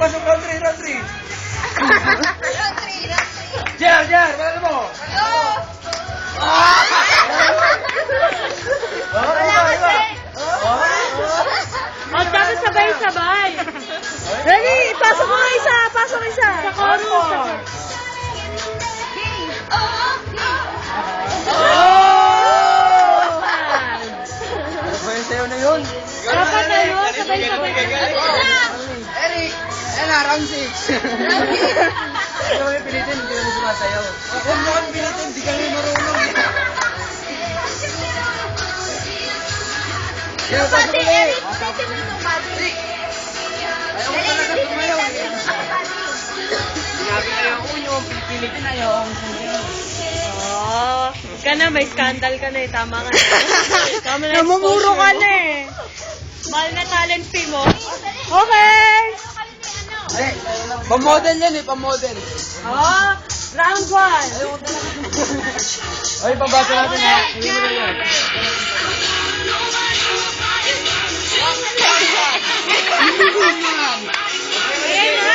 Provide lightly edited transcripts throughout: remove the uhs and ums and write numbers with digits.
Pasok, round 3. Jer, bakal mo? O, dapat sabay-sabay. Ready? Pasok mo isa. Sa chorus. Ano ba yung sayo na yun? Dapat na yun. Sabay-sabay. Eric! Ayan na, round 6. Hindi kami pilitin, hindi kami sumasayaw. Huwag mo kami pilitin, hindi kami marunong. Pati, Eric, pati mo itong body. Ayaw ko talaga tumayaw. Sinabi na yung unyo, pilitin ayaw ang sumayaw. Oh, ka na, may scandal ka na eh. Tama nga. Namumuro ka na eh. Mahal na talent fee mo. Okay. Pamodel yan eh, pamodel. Oh, round 1. Ay, pabasa natin ha. Hindi mo na yan. Ayan na.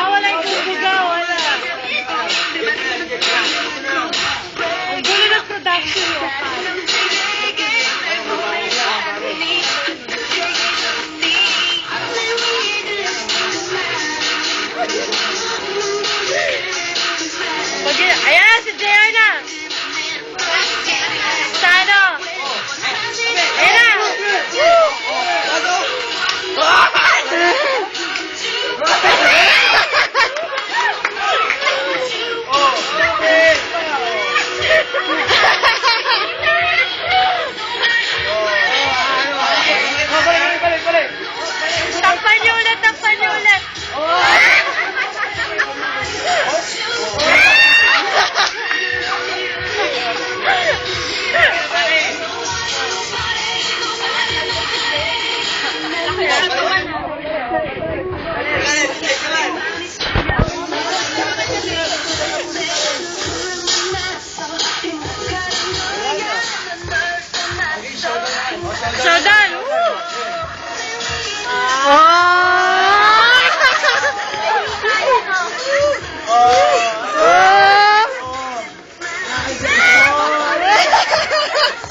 Walang tubuga, wala. Ang gulo ng production mo. Ayan, si JR na. Sano? Ayan na. Takpan niyo ulit. Showdown!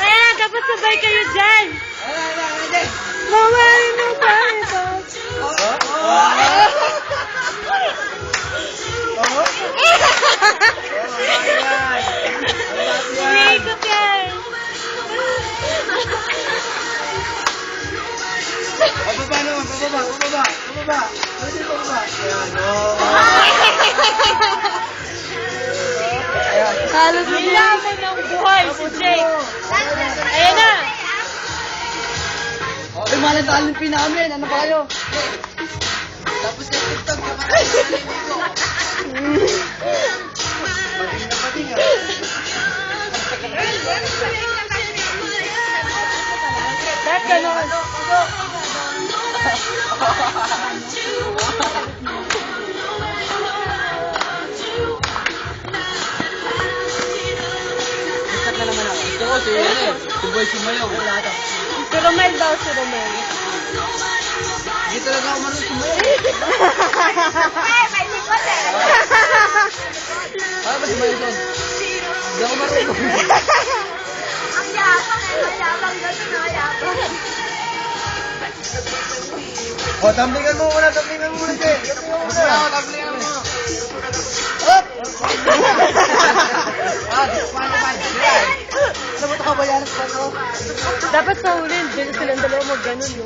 Ayan, dapat sabay kayo dyan. Mawari mo ba ito? Umiikot yan. Pababa naman, pababa. Ayan. Halos nilaman ng buhay si Jake. Ayan na. Okay, malang talent fee namin. Ano ba kayo? Tapos yung TikTok na Pading ah. Ba't ganon? Start na naman ako. Gusto ko si Boy Sumayaw. Si Romel daw, si Romel. Hindi talaga ako marunong sumayaw. May likod eh. Ano ba sumayaw doon? Hindi ako marunong. Ang yapang ganun, yapang. O, tamblingan mo muna, Jay. Tamblingan mo muna. Up! Ano ba ito kabayaran sa ito? Dapat sa huli, silang dalawa mag-ganon, no?